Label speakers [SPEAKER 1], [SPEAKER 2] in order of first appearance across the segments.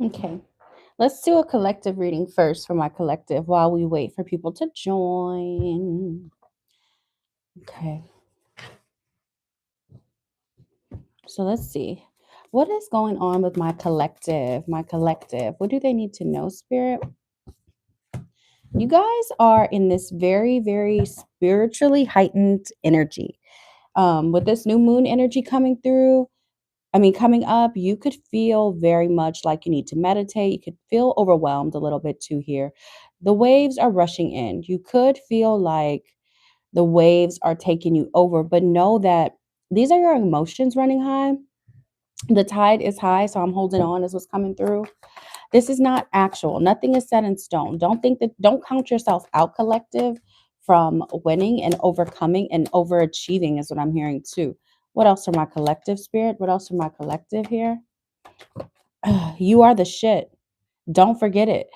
[SPEAKER 1] Okay. Let's do a collective reading first for my collective while we wait for people to join. Okay. So let's see. What is going on with my collective? My collective. What do they need to know, Spirit? You guys are in this very, very spiritually heightened energy. With this new moon energy coming through, coming up, you could feel very much like you need to meditate. You could feel overwhelmed a little bit too here. The waves are rushing in. You could feel like the waves are taking you over, but know that these are your emotions running high. The tide is high, so I'm holding on is what's coming through. This is not actual. Nothing is set in stone. Don't count yourself out, collective, from winning and overcoming and overachieving is what I'm hearing too. What else for my collective, Spirit? What else for my collective here? You are the shit. Don't forget it.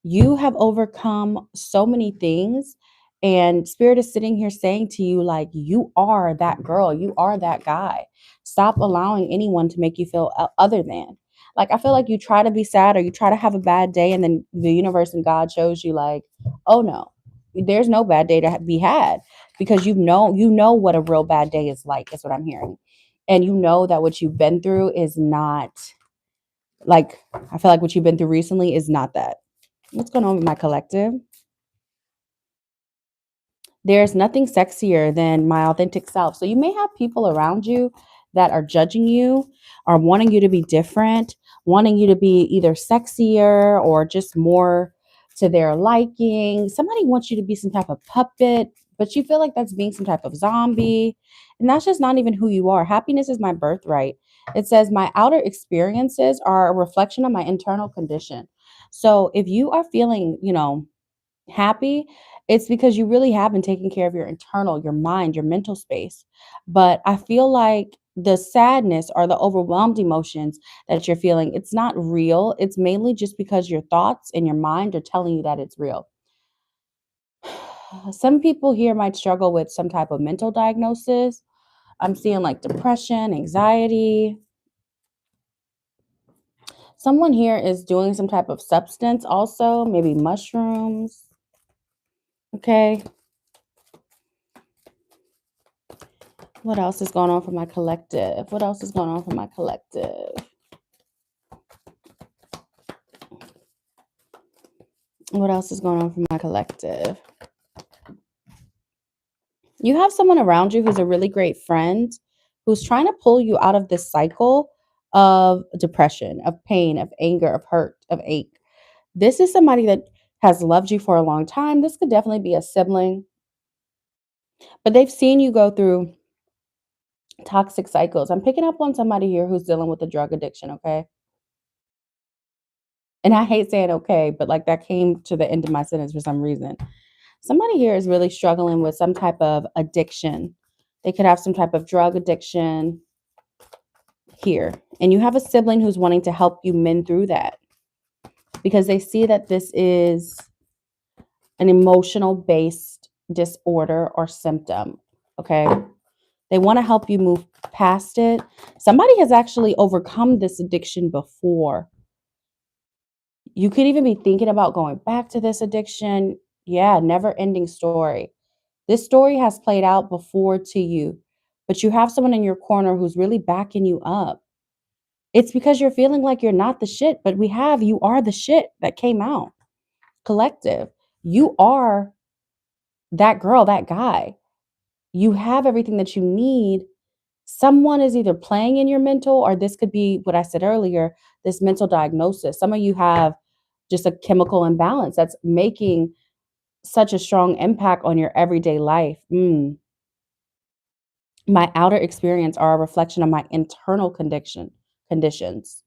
[SPEAKER 1] You have overcome so many things, and Spirit is sitting here saying to you, like, you are that girl, you are that guy. Stop allowing anyone to make you feel other than. Like, I feel like you try to be sad or you try to have a bad day, and then the universe and God shows you, like, oh no, there's no bad day to be had, because you know what a real bad day is like, is what I'm hearing. And you know that what you've been through is not like, I feel like what you've been through recently is not that. What's going on with my collective? There's nothing sexier than my authentic self. So you may have people around you that are judging you, or wanting you to be different, wanting you to be either sexier or just more to their liking. Somebody wants you to be some type of puppet, but you feel like that's being some type of zombie. And that's just not even who you are. Happiness is my birthright. It says my outer experiences are a reflection of my internal condition. So if you are feeling, happy, it's because you really have been taking care of your internal, your mind, your mental space. But I feel like the sadness or the overwhelmed emotions that you're feeling, it's not real. It's mainly just because your thoughts and your mind are telling you that it's real. Some people here might struggle with some type of mental diagnosis. I'm seeing like depression, anxiety. Someone here is doing some type of substance also, maybe mushrooms. Okay. What else is going on for my collective? What else is going on for my collective? What else is going on for my collective? You have someone around you who's a really great friend who's trying to pull you out of this cycle of depression, of pain, of anger, of hurt, of ache. This is somebody that has loved you for a long time. This could definitely be a sibling, but they've seen you go through toxic cycles. I'm picking up on somebody here who's dealing with a drug addiction, okay? And I hate saying okay, but like that came to the end of my sentence for some reason. Somebody here is really struggling with some type of addiction. They could have some type of drug addiction here. And you have a sibling who's wanting to help you mend through that because they see that this is an emotional based disorder or symptom. Okay. They want to help you move past it. Somebody has actually overcome this addiction before. You could even be thinking about going back to this addiction. Yeah, never ending story. This story has played out before to you, but you have someone in your corner who's really backing you up. It's because you're feeling like you're not the shit, but you are the shit that came out. Collective. You are that girl, that guy. You have everything that you need. Someone is either playing in your mental, or this could be what I said earlier, this mental diagnosis. Some of you have just a chemical imbalance that's making such a strong impact on your everyday life. My outer experience are a reflection of my internal conditions.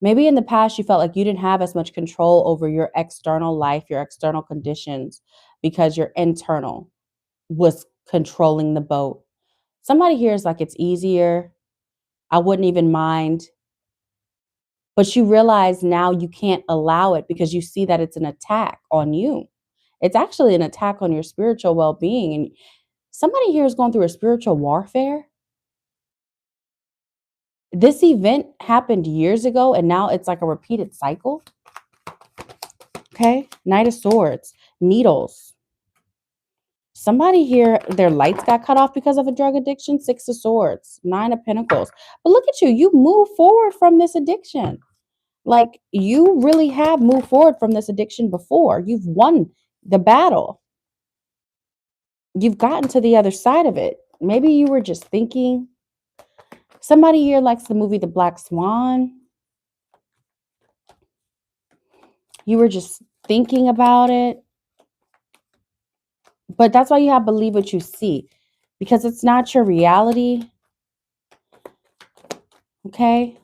[SPEAKER 1] Maybe in the past you felt like you didn't have as much control over your external life, your external conditions, because your internal was controlling the boat. Somebody here is like, it's easier. I wouldn't even mind. But you realize now you can't allow it because you see that it's an attack on you. It's actually an attack on your spiritual well being. And somebody here is going through a spiritual warfare. This event happened years ago and now it's like a repeated cycle. Okay. Knight of Swords, needles. Somebody here, their lights got cut off because of a drug addiction. Six of Swords, Nine of Pentacles. But look at you. You move forward from this addiction. Like you really have moved forward from this addiction before. You've won the battle. You've gotten to the other side of it. Maybe you were just thinking. Somebody here likes the movie The Black Swan. You were just thinking about it. But that's why you have to believe what you see, because it's not your reality. Okay.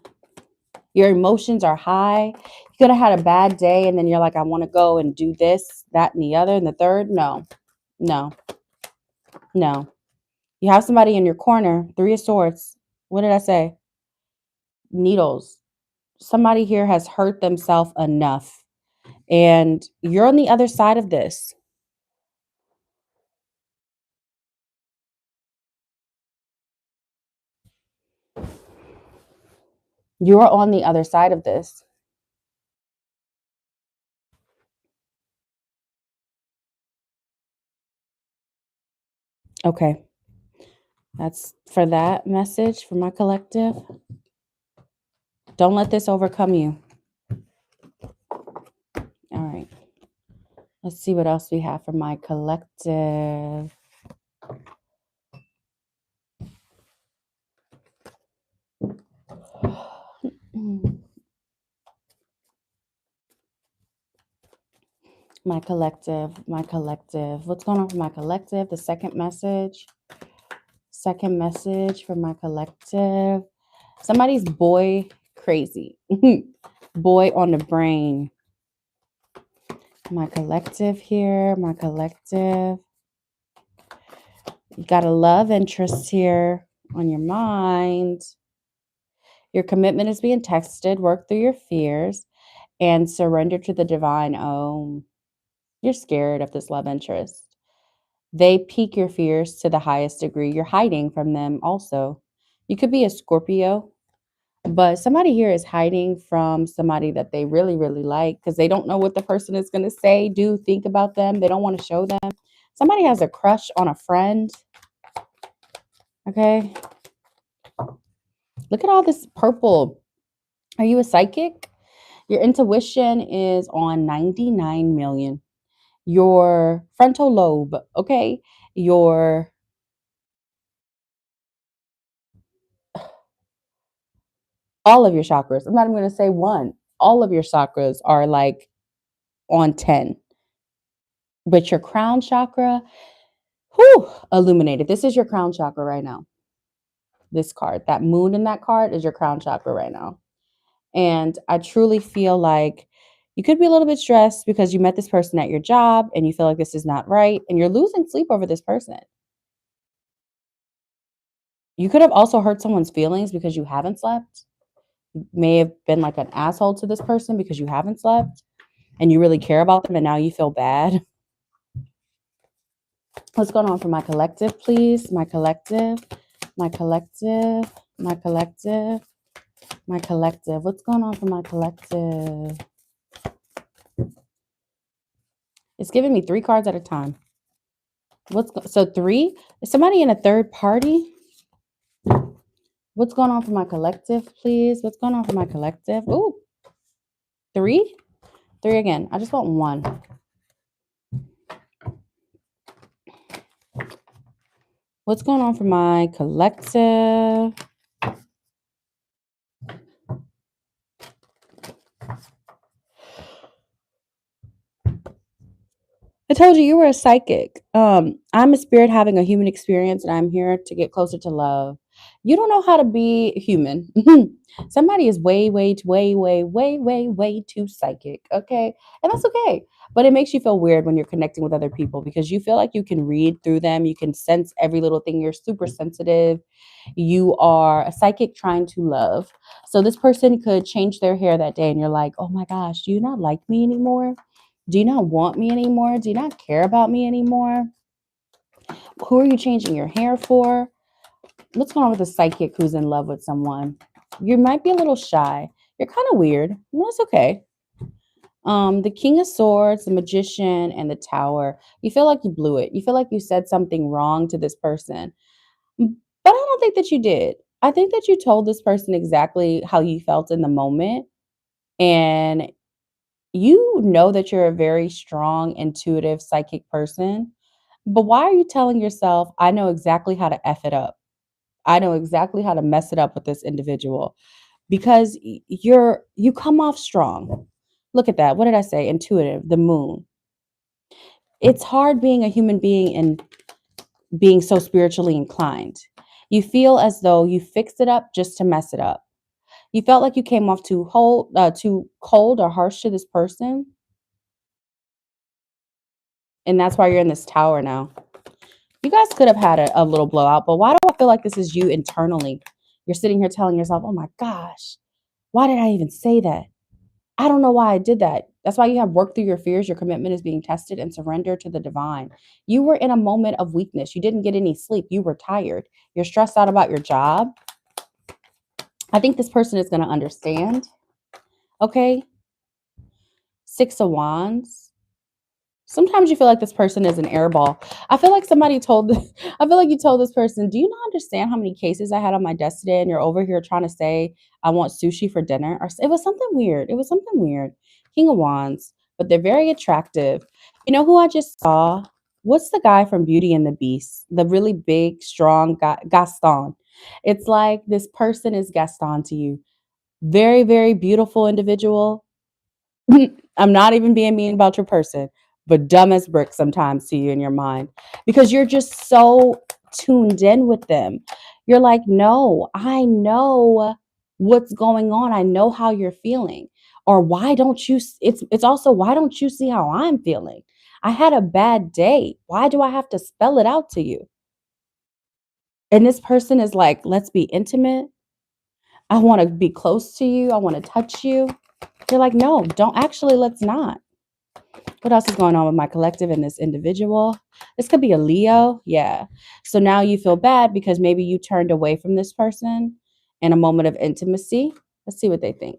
[SPEAKER 1] Your emotions are high. You could have had a bad day and then you're like, I want to go and do this, that, and the other, and the third. No, no, no. You have somebody in your corner, Three of Swords. What did I say? Needles. Somebody here has hurt themselves enough. And you're on the other side of this. You're on the other side of this. Okay. That's for that message for my collective. Don't let this overcome you. All right. Let's see what else we have for my collective. My collective, my collective. What's going on for my collective? The second message. Second message for my collective. Somebody's boy crazy. Boy on the brain. My collective here, my collective. You got a love interest here on your mind. Your commitment is being tested. Work through your fears and surrender to the divine. Oh, you're scared of this love interest. They pique your fears to the highest degree. You're hiding from them also. You could be a Scorpio, but somebody here is hiding from somebody that they really, really like because they don't know what the person is going to say, do, think about them. They don't want to show them. Somebody has a crush on a friend. Okay. Look at all this purple. Are you a psychic? Your intuition is on 99 million. Your frontal lobe, okay? Your all of your chakras. I'm not even going to say one. All of your chakras are like on 10. But your crown chakra, whew, illuminated. This is your crown chakra right now. This card, that moon in that card is your crown chakra right now. And I truly feel like you could be a little bit stressed because you met this person at your job and you feel like this is not right and you're losing sleep over this person. You could have also hurt someone's feelings because you haven't slept. You may have been like an asshole to this person because you haven't slept and you really care about them and now you feel bad. What's going on for my collective, please? My collective, my collective, my collective, my collective. What's going on for my collective? It's giving me 3 cards at a time. So 3? Is somebody in a third party? What's going on for my collective, please? What's going on for my collective? Ooh, 3? 3 again. I just want 1. What's going on for my collective? I told you were a psychic. I'm a spirit having a human experience, and I'm here to get closer to love. You don't know how to be human. Somebody is way, way, way, way, way, way, way too psychic. Okay, and that's okay. But it makes you feel weird when you're connecting with other people because you feel like you can read through them. You can sense every little thing. You're super sensitive. You are a psychic trying to love. So this person could change their hair that day, and you're like, oh my gosh, do you not like me anymore? Do you not want me anymore? Do you not care about me anymore? Who are you changing your hair for? What's going on with a psychic who's in love with someone? You might be a little shy. You're kind of weird. No, it's okay. The King of Swords, the Magician, and the Tower. You feel like you blew it. You feel like you said something wrong to this person. But I don't think that you did. I think that you told this person exactly how you felt in the moment. And you know that you're a very strong, intuitive, psychic person. But why are you telling yourself, I know exactly how to F it up? I know exactly how to mess it up with this individual because you come off strong. Look at that. What did I say? Intuitive, the moon. It's hard being a human being and being so spiritually inclined. You feel as though you fixed it up just to mess it up. You felt like you came off too cold or harsh to this person, and that's why you're in this tower now. You guys could have had a little blowout, but why do I feel like this is you internally? You're sitting here telling yourself, "Oh my gosh, why did I even say that? I don't know why I did that." That's why you have worked through your fears. Your commitment is being tested and surrender to the divine. You were in a moment of weakness. You didn't get any sleep. You were tired. You're stressed out about your job. I think this person is going to understand. Okay. Six of Wands. Sometimes you feel like this person is an airball. I feel like somebody told, I feel like you told this person, do you not understand how many cases I had on my desk today? And you're over here trying to say, I want sushi for dinner. Or it was something weird. It was something weird. King of Wands, but they're very attractive. You know who I just saw? What's the guy from Beauty and the Beast? The really big, strong guy, Gaston. It's like this person is Gaston to you. Very, very beautiful individual. I'm not even being mean about your person, but dumb as bricks sometimes to you in your mind because you're just so tuned in with them. You're like, no, I know what's going on. I know how you're feeling. Or why don't you? It's also why don't you see how I'm feeling? I had a bad day. Why do I have to spell it out to you? And this person is like, let's be intimate. I want to be close to you. I want to touch you. You're like, no, don't actually, let's not. What else is going on with my collective and this individual? This could be a Leo. Yeah. So now you feel bad because maybe you turned away from this person in a moment of intimacy. Let's see what they think.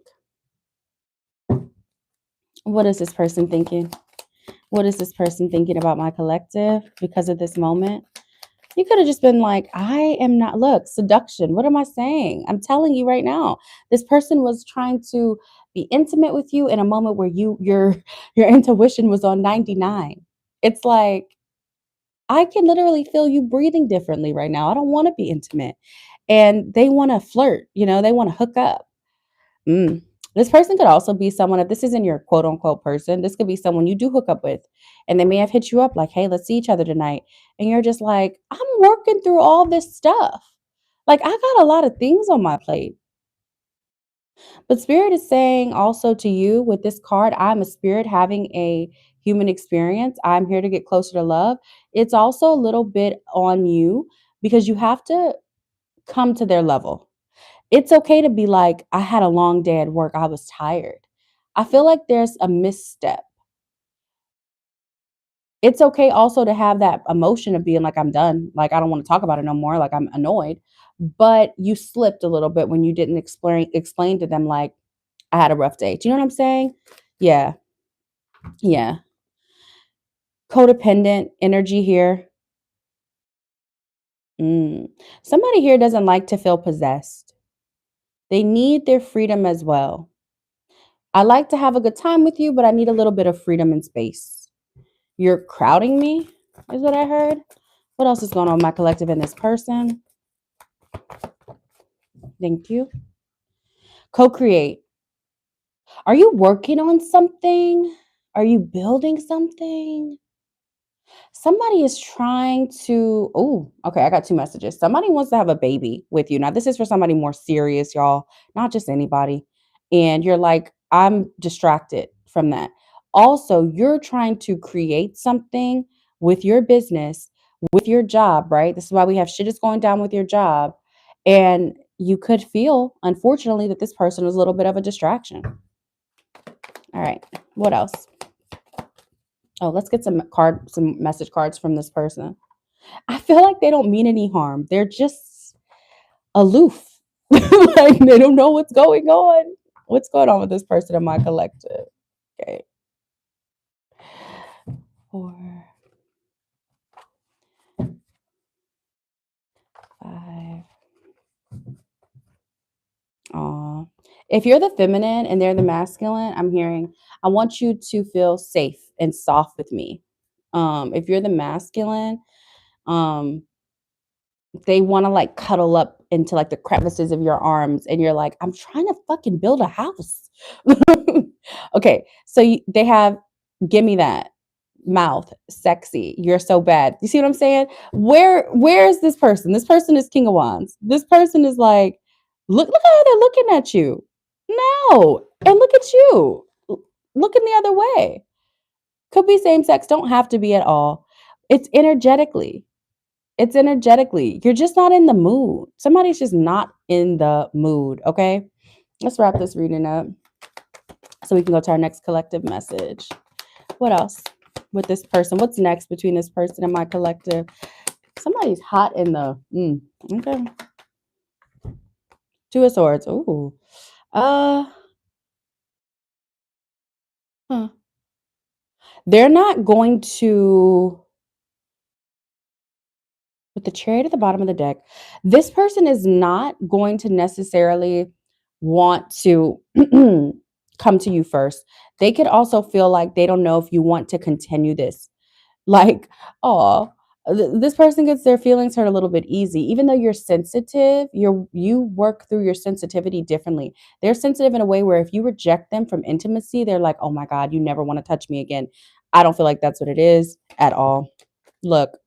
[SPEAKER 1] What is this person thinking? What is this person thinking about my collective because of this moment? You could have just been like, I am not, look, seduction. What am I saying? I'm telling you right now. This person was trying to be intimate with you in a moment where your intuition was on 99. It's like, I can literally feel you breathing differently right now. I don't want to be intimate. And they want to flirt, they want to hook up. Mm. This person could also be someone, if this isn't your quote unquote person, this could be someone you do hook up with. And they may have hit you up like, hey, let's see each other tonight. And you're just like, I'm working through all this stuff. Like, I got a lot of things on my plate. But Spirit is saying also to you with this card, I'm a spirit having a human experience. I'm here to get closer to love. It's also a little bit on you because you have to come to their level. It's okay to be like, I had a long day at work. I was tired. I feel like there's a misstep. It's okay also to have that emotion of being like, I'm done. Like, I don't want to talk about it no more. Like, I'm annoyed. But you slipped a little bit when you didn't explain to them, like, I had a rough day. Do you know what I'm saying? Yeah. Yeah. Codependent energy here. Mm. Somebody here doesn't like to feel possessed. They need their freedom as well. I like to have a good time with you, but I need a little bit of freedom and space. You're crowding me, is what I heard. What else is going on with my collective and this person? Thank you. Co create. Are you working on something? Are you building something? Somebody is trying to, oh, okay, I got two messages. Somebody wants to have a baby with you. Now, this is for somebody more serious, y'all, not just anybody. And you're like, I'm distracted from that. Also, you're trying to create something with your business, with your job, right? This is why we have shit is going down with your job. And you could feel, unfortunately, that this person was a little bit of a distraction. All right, what else? Oh, let's get some message cards from this person. I feel like they don't mean any harm. They're just aloof. Like they don't know what's going on. What's going on with this person in my collective? Okay. 4, 5. Aw. If you're the feminine and they're the masculine, I'm hearing, I want you to feel safe and soft with me. If you're the masculine, um, they want to like cuddle up into like the crevices of your arms, and you're like, I'm trying to fucking build a house. Okay, so they have, give me that mouth, sexy. You're so bad. You see what I'm saying? Where is this person? This person is King of Wands. This person is like, look how they're looking at you. No, and look at you looking the other way. Could be same sex. Don't have to be at all. It's energetically. It's energetically. You're just not in the mood. Somebody's just not in the mood. Okay. Let's wrap this reading up so we can go to our next collective message. What else with this person? What's next between this person and my collective? Somebody's hot in the okay. 2 of Swords. Ooh. Huh. They're not going to, with the Chariot at the bottom of the deck, this person is not going to necessarily want to come to you first. They could also feel like they don't know if you want to continue this. Like, oh, this person gets their feelings hurt a little bit easy. Even though you're sensitive, you work through your sensitivity differently. They're sensitive in a way where if you reject them from intimacy, they're like, oh my God, you never want to touch me again. I don't feel like that's what it is at all. Look,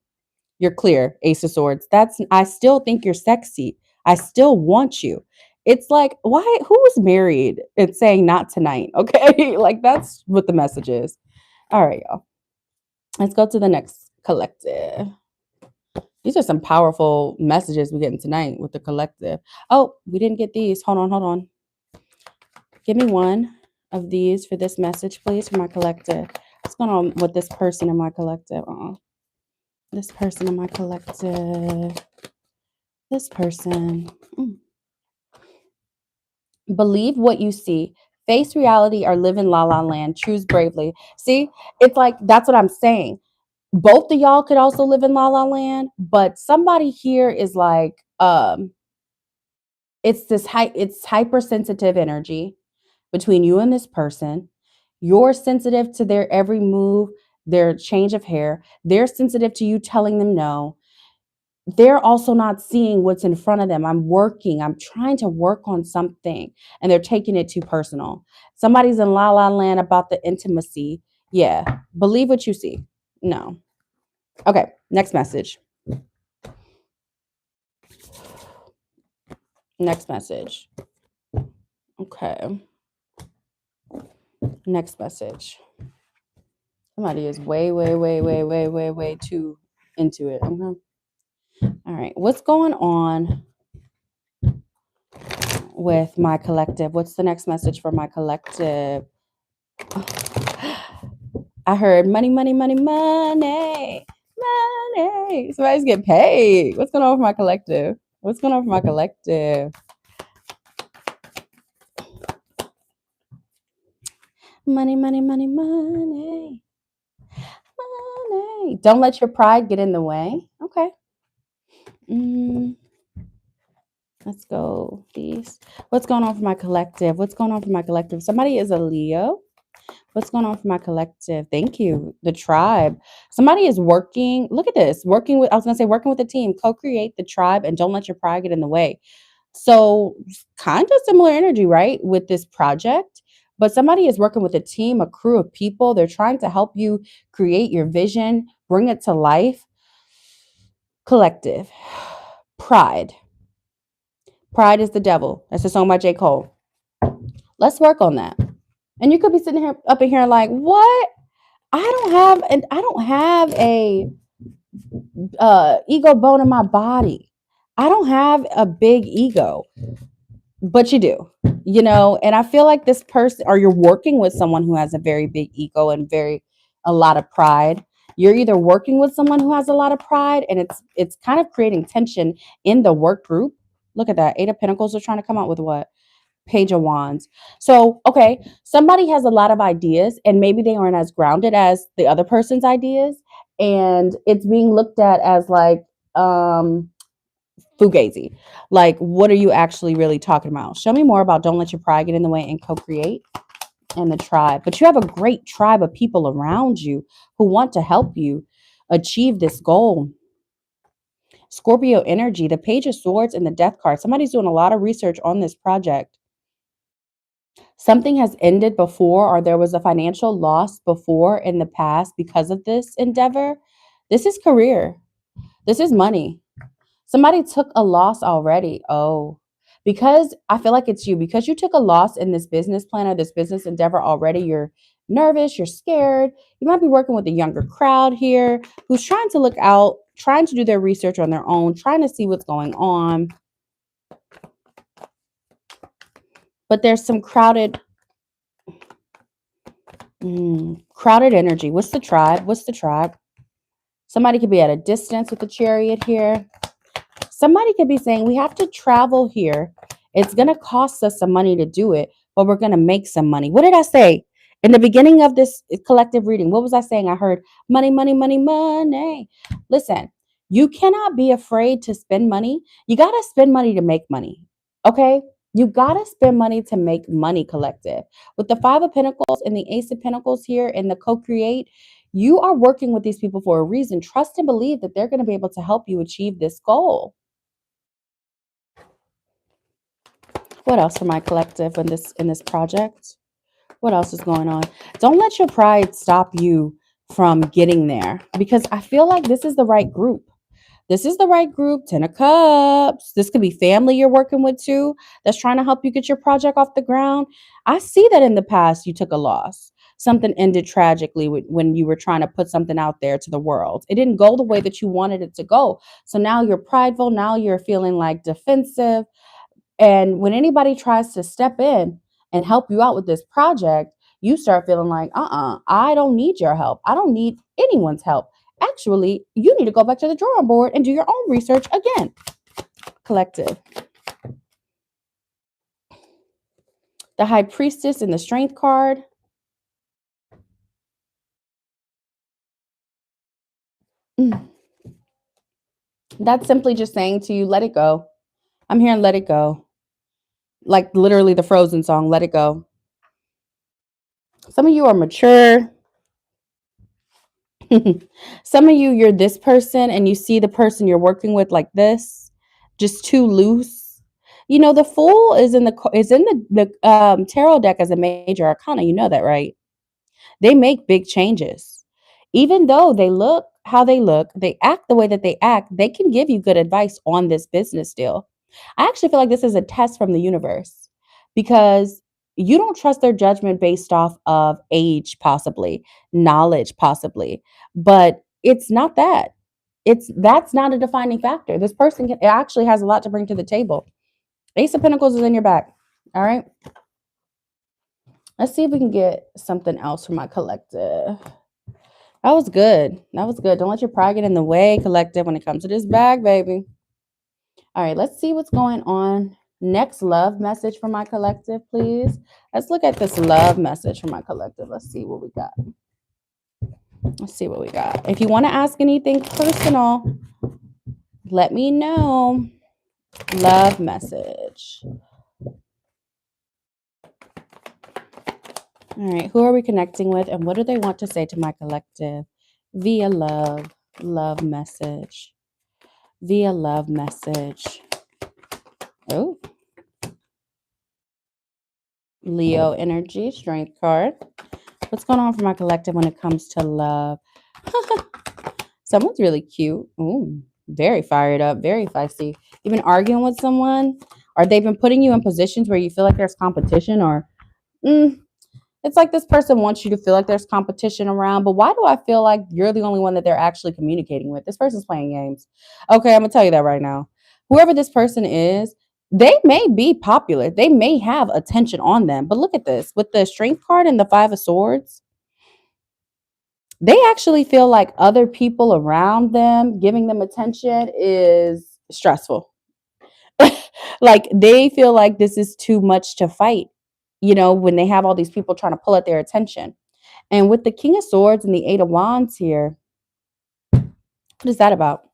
[SPEAKER 1] you're clear, Ace of Swords. I still think you're sexy. I still want you. It's like, why, who's married and saying not tonight? Okay. Like that's what the message is. All right, y'all. Let's go to the next collective. These are some powerful messages we're getting tonight with the collective. Oh, we didn't get these. Hold on. Give me one of these for this message, please, for my collective. What's going on with this person in my collective? This person in my collective. This person. Believe what you see. Face reality or live in la la land. Choose bravely. See, it's like that's what I'm saying. Both of y'all could also live in la la land, but somebody here is like, it's hypersensitive energy between you and this person. You're sensitive to their every move, their change of hair. They're sensitive to you telling them no. They're also not seeing what's in front of them. I'm trying to work on something, and they're taking it too personal. Somebody's in la la land about the intimacy. Yeah, believe what you see. No. Okay, next message. Next message. Okay. Next message. Somebody is way too into it. Okay. All right. What's going on with my collective? What's the next message for my collective? I heard money. Somebody's getting paid. What's going on with my collective? What's going on with my collective? Money. Don't let your pride get in the way. Okay. Let's go. These. What's going on for my collective? What's going on for my collective? Somebody is a Leo. What's going on for my collective? Thank you. The tribe. Somebody is working. Look at this. Working with, I was going to say, working with a team. Co-create the tribe and don't let your pride get in the way. So, kind of similar energy, right? With this project. But somebody is working with a team, a crew of people. They're trying to help you create your vision, bring it to life. Collective. Pride. Pride is the devil. That's a song by J. Cole. Let's work on that. And you could be sitting here up in here like, what? I don't have a ego bone in my body. I don't have a big ego, but you do, and I feel like this person, or you're working with someone who has a very big ego and a lot of pride. You're either working with someone who has a lot of pride and it's kind of creating tension in the work group. Look at that. Eight of Pentacles are trying to come out with what? Page of Wands. So, okay, somebody has a lot of ideas and maybe they aren't as grounded as the other person's ideas. And it's being looked at as like, fugazi. Like, what are you actually really talking about? Show me more about don't let your pride get in the way and co-create and the tribe. But you have a great tribe of people around you who want to help you achieve this goal. Scorpio energy, the Page of Swords and the Death card. Somebody's doing a lot of research on this project. Something has ended before, or there was a financial loss before in the past because of this endeavor. This is career. This is money. Somebody took a loss already. Oh, because I feel like it's you. Because you took a loss in this business plan or this business endeavor already, you're nervous, you're scared. You might be working with a younger crowd here who's trying to look out, trying to do their research on their own, trying to see what's going on. But there's some crowded energy. What's the tribe? What's the tribe? Somebody could be at a distance with the Chariot here. Somebody could be saying, we have to travel here. It's going to cost us some money to do it, but we're going to make some money. What did I say? In the beginning of this collective reading, what was I saying? I heard money, money, money, money. Listen, you cannot be afraid to spend money. You got to spend money to make money. Okay? You got to spend money to make money, collective. With the Five of Pentacles and the Ace of Pentacles here and the co-create, you are working with these people for a reason. Trust and believe that they're going to be able to help you achieve this goal. What else for my collective in this project? What else is going on? Don't let your pride stop you from getting there, because I feel like this is the right group. This is the right group. 10 of Cups. This could be family you're working with too, that's trying to help you get your project off the ground. I see that in the past you took a loss. Something ended tragically when you were trying to put something out there to the world. It didn't go the way that you wanted it to go. So now you're prideful. Now you're feeling like defensive. And when anybody tries to step in and help you out with this project, you start feeling like, I don't need your help. I don't need anyone's help. Actually, you need to go back to the drawing board and do your own research again. Collective. The High Priestess and the Strength card. That's simply just saying to you, let it go. I'm here and let it go. Like literally the Frozen song, let it go. Some of you are mature. Some of you, you're this person and you see the person you're working with like this, just too loose. You know, the Fool is in the tarot deck as a major arcana. You know that, right? They make big changes. Even though they look how they look, they act the way that they act, they can give you good advice on this business deal. I actually feel like this is a test from the universe, because you don't trust their judgment based off of age, possibly, knowledge, possibly, but it's not that. That's not a defining factor. This person actually has a lot to bring to the table. Ace of Pentacles is in your back. All right. Let's see if we can get something else from my collective. That was good. That was good. Don't let your pride get in the way, collective, when it comes to this bag, baby. All right, let's see what's going on. Next love message from my collective, please. Let's look at this love message from my collective. Let's see what we got. Let's see what we got. If you want to ask anything personal, let me know. Love message. All right, who are we connecting with and what do they want to say to my collective via love message, via love message. Oh, Leo energy, Strength card. What's going on for my collective when it comes to love? Someone's really cute. Ooh, very fired up, very feisty. You've been arguing with someone, or they've been putting you in positions where you feel like there's competition, or it's like this person wants you to feel like there's competition around, but why do I feel like you're the only one that they're actually communicating with? This person's playing games. Okay, I'm going to tell you that right now. Whoever this person is, they may be popular. They may have attention on them. But look at this. With the Strength card and the Five of Swords, they actually feel like other people around them giving them attention is stressful. Like they feel like this is too much to fight, when they have all these people trying to pull at their attention. And with the King of Swords and the Eight of Wands here, what is that about?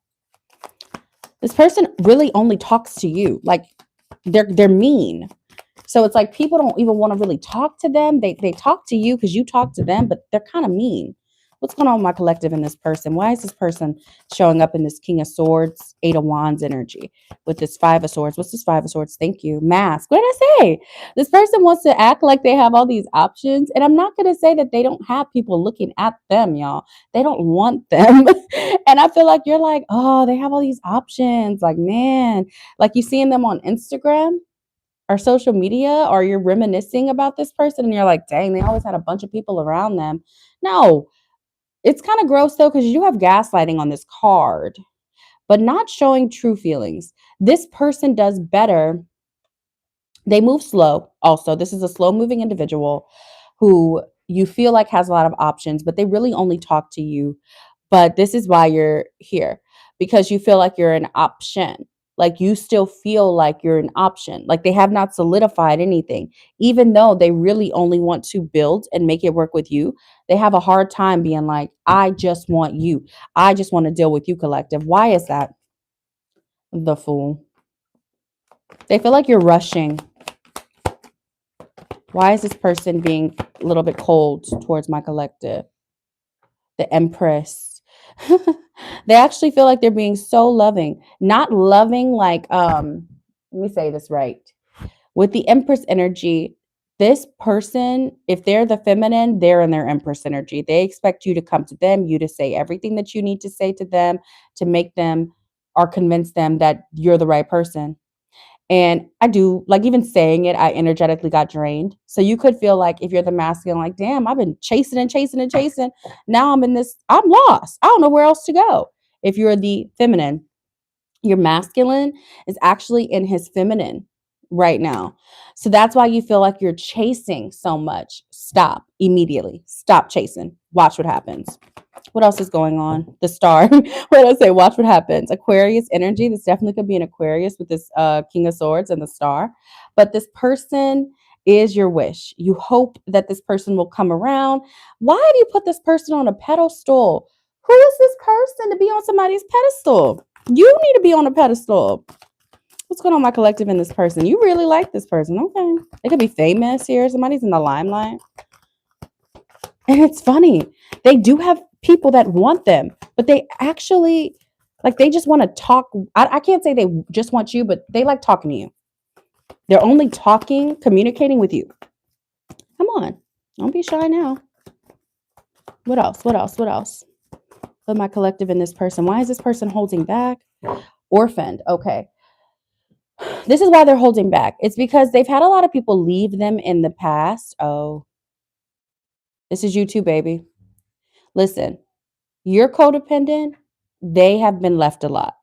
[SPEAKER 1] This person really only talks to you. Like they're mean. So it's like people don't even want to really talk to them. They talk to you because you talk to them, but they're kind of mean. What's going on with my collective in this person? Why is this person showing up in this King of Swords, Eight of Wands energy with this Five of Swords? What's this Five of Swords? Thank you. Mask. What did I say? This person wants to act like they have all these options. And I'm not going to say that they don't have people looking at them, y'all. They don't want them. And I feel like you're like, oh, they have all these options. Like, man, like you seeing them on Instagram or social media, or you're reminiscing about this person and you're like, dang, they always had a bunch of people around them. No, it's kind of gross though, because you have gaslighting on this card, but not showing true feelings. This person does better. They move slow. Also, this is a slow moving individual who you feel like has a lot of options, but they really only talk to you. But this is why you're here, because you feel like you're an option. Like you still feel like you're an option. Like they have not solidified anything, even though they really only want to build and make it work with you. They have a hard time being like, I just want you. I just want to deal with you, collective. Why is that? The Fool. They feel like you're rushing. Why is this person being a little bit cold towards my collective? The Empress. They actually feel like they're being so loving. Not loving like let me say this right. With the Empress energy, this person, if they're the feminine, they're in their Empress energy. They expect you to come to them, you to say everything that you need to say to them to make them or convince them that you're the right person. And I do, like, even saying it, I energetically got drained. So you could feel like if you're the masculine, like, damn, I've been chasing and chasing and chasing. Now I'm in this, I'm lost. I don't know where else to go. If you're the feminine, your masculine is actually in his feminine right now. So that's why you feel like you're chasing so much. Stop immediately. Stop chasing. Watch what happens. What else is going on? The star. What did I say? Watch what happens. Aquarius energy. This definitely could be an Aquarius with this King of Swords and the star. But this person is your wish. You hope that this person will come around. Why have you put this person on a pedestal? Who is this person to be on somebody's pedestal? You need to be on a pedestal. What's going on, my collective, in this person? You really like this person. Okay. They could be famous here. Somebody's in the limelight. And it's funny. They do have people that want them, but they actually, like, they just want to talk. I can't say they just want you, but they like talking to you. They're only talking, communicating with you. Come on. Don't be shy now. What else? What else? What else? Put my collective in this person. Why is this person holding back? Orphaned. Okay. This is why they're holding back. It's because they've had a lot of people leave them in the past. Oh, this is you too, baby. Listen, you're codependent. They have been left a lot.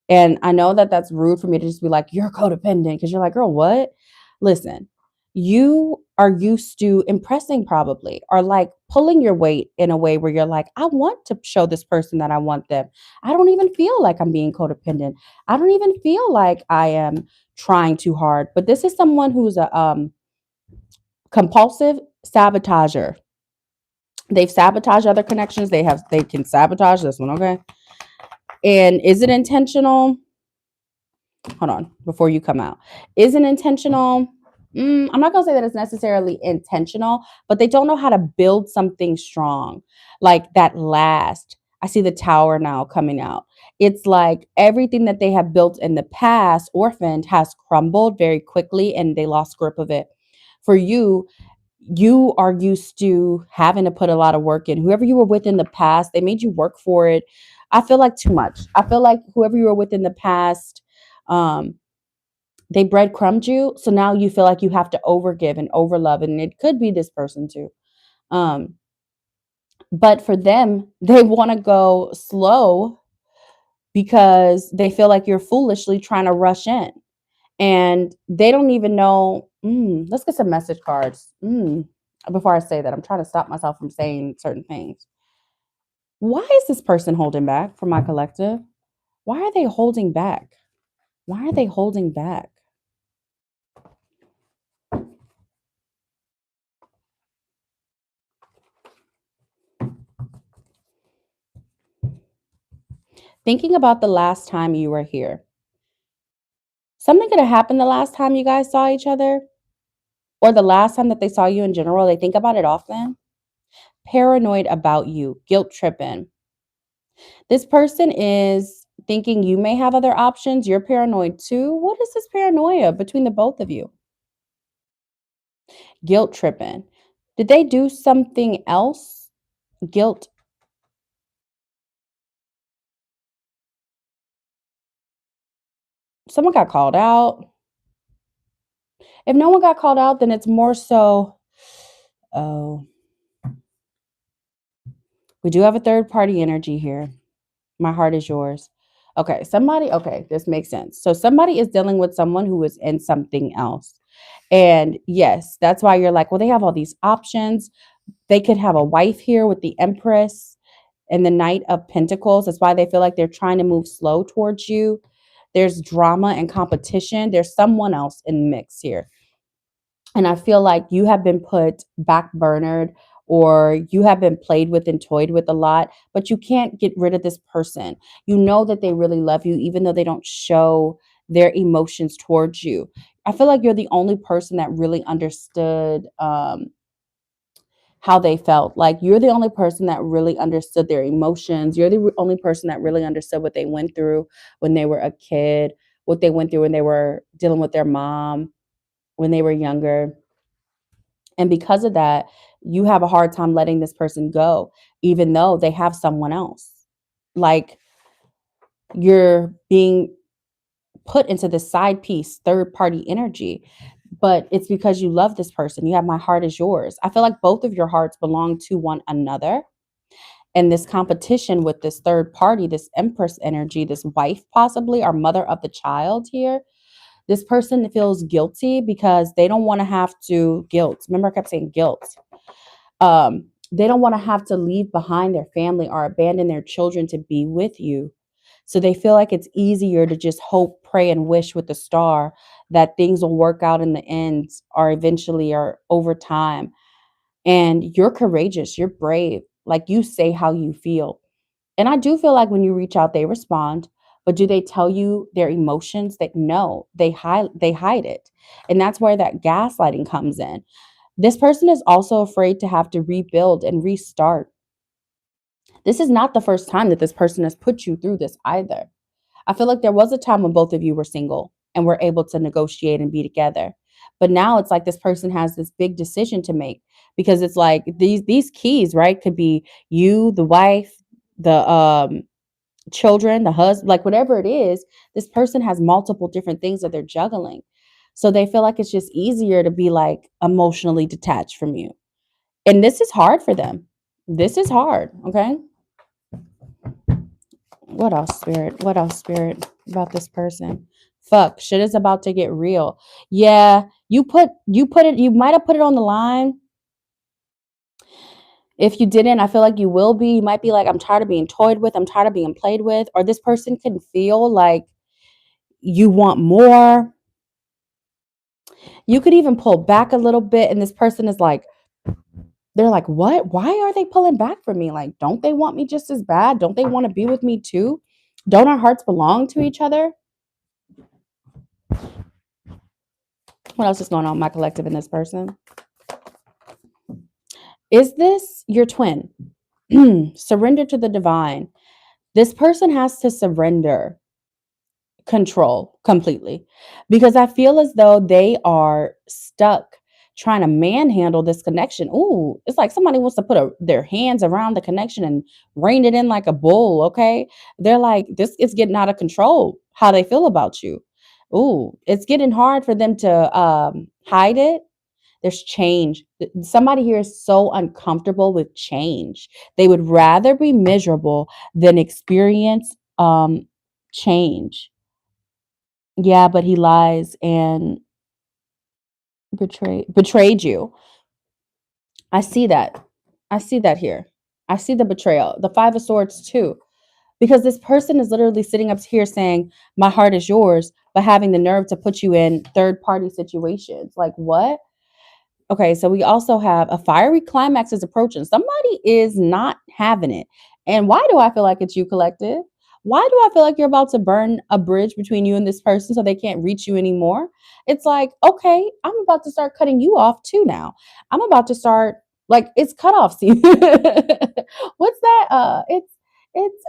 [SPEAKER 1] And I know that that's rude for me to just be like, you're codependent, because you're like, girl, what? Listen, you are used to impressing, probably, or like pulling your weight in a way where you're like, I want to show this person that I want them. I don't even feel like I'm being codependent. I don't even feel like I am trying too hard. But this is someone who's a compulsive sabotager. They've sabotaged other connections. They can sabotage this one, okay? And is it intentional? Hold on, before you come out. Is it intentional? I'm not gonna say that it's necessarily intentional, but they don't know how to build something strong, like that last. I see the tower now coming out. It's like everything that they have built in the past, orphaned, has crumbled very quickly and they lost grip of it. For you, you are used to having to put a lot of work in. Whoever you were with in the past, they made you work for it. I feel like too much. I feel like whoever you were with in the past, um, they breadcrumbed you. So now you feel like you have to overgive and overlove. And it could be this person too. Um, but for them, they want to go slow because they feel like you're foolishly trying to rush in. And they don't even know. Let's get some message cards. Before I say that, I'm trying to stop myself from saying certain things. Why is this person holding back from my collective? Why are they holding back? Why are they holding back? Thinking about the last time you were here. Something could have happened the last time you guys saw each other, or the last time that they saw you in general. They think about it often. Paranoid about you, guilt tripping. This person is thinking you may have other options. You're paranoid too. What is this paranoia between the both of you? Guilt tripping. Did they do something else? Guilt. Someone got called out. If no one got called out, then it's more so, oh, we do have a third party energy here. My heart is yours. Okay, this makes sense. So somebody is dealing with someone who is in something else. And yes, that's why you're like, well, they have all these options. They could have a wife here with the Empress and the Knight of Pentacles. That's why they feel like they're trying to move slow towards you. There's drama and competition. There's someone else in the mix here. And I feel like you have been put back burnered, or you have been played with and toyed with a lot, but you can't get rid of this person. You know that they really love you, even though they don't show their emotions towards you. I feel like you're the only person that really understood how they felt. Like, you're the only person that really understood their emotions. You're the only person that really understood what they went through when they were a kid, what they went through when they were dealing with their mom, when they were younger. And because of that, you have a hard time letting this person go, even though they have someone else. Like, you're being put into this side piece, third party energy, but it's because you love this person. You have my heart is yours. I feel like both of your hearts belong to one another. And this competition with this third party, this Empress energy, this wife possibly, or mother of the child here, this person feels guilty because they don't want to have to guilt. Remember, I kept saying guilt. They don't want to have to leave behind their family or abandon their children to be with you. So they feel like it's easier to just hope, pray, and wish with the star that things will work out in the end, or eventually, or over time. And you're courageous, you're brave. Like, you say how you feel. And I do feel like when you reach out, they respond. But do they tell you their emotions? That no, they hide it. And that's where that gaslighting comes in. This person is also afraid to have to rebuild and restart. This is not the first time that this person has put you through this either. I feel like there was a time when both of you were single and were able to negotiate and be together. But now it's like this person has this big decision to make, because it's like these keys, right? Could be you, the wife, the children, the husband, like whatever it is, this person has multiple different things that they're juggling. So they feel like it's just easier to be like emotionally detached from you. And this is hard for them. This is hard, okay? What else, spirit? What else, spirit, about this person? Fuck, shit is about to get real. Yeah, you might have put it on the line. If you didn't, I feel like you will be. You might be like, I'm tired of being toyed with, I'm tired of being played with, or this person can feel like you want more. You could even pull back a little bit, and this person is like, they're like, what? Why are they pulling back from me? Like, don't they want me just as bad? Don't they want to be with me too? Don't our hearts belong to each other? What else is going on, my collective, in this person? Is this your twin? Surrender to the divine. This person has to surrender control completely, because I feel as though they are stuck trying to manhandle this connection. Ooh, it's like somebody wants to put their hands around the connection and rein it in like a bull. Okay. They're like, this is getting out of control, how they feel about you. Ooh, it's getting hard for them to hide it. There's change. Somebody here is so uncomfortable with change. They would rather be miserable than experience change. Yeah, but he lies and betrayed you. I see that. I see that here. I see the betrayal. The 5 of Swords too. Because this person is literally sitting up here saying, my heart is yours, but having the nerve to put you in third party situations. Like, what? Okay, so we also have a fiery climax is approaching. Somebody is not having it. And why do I feel like it's you, collective? Why do I feel like you're about to burn a bridge between you and this person so they can't reach you anymore? It's like, okay, I'm about to start cutting you off too now. I'm about to start like it's cutoff season. What's that? It's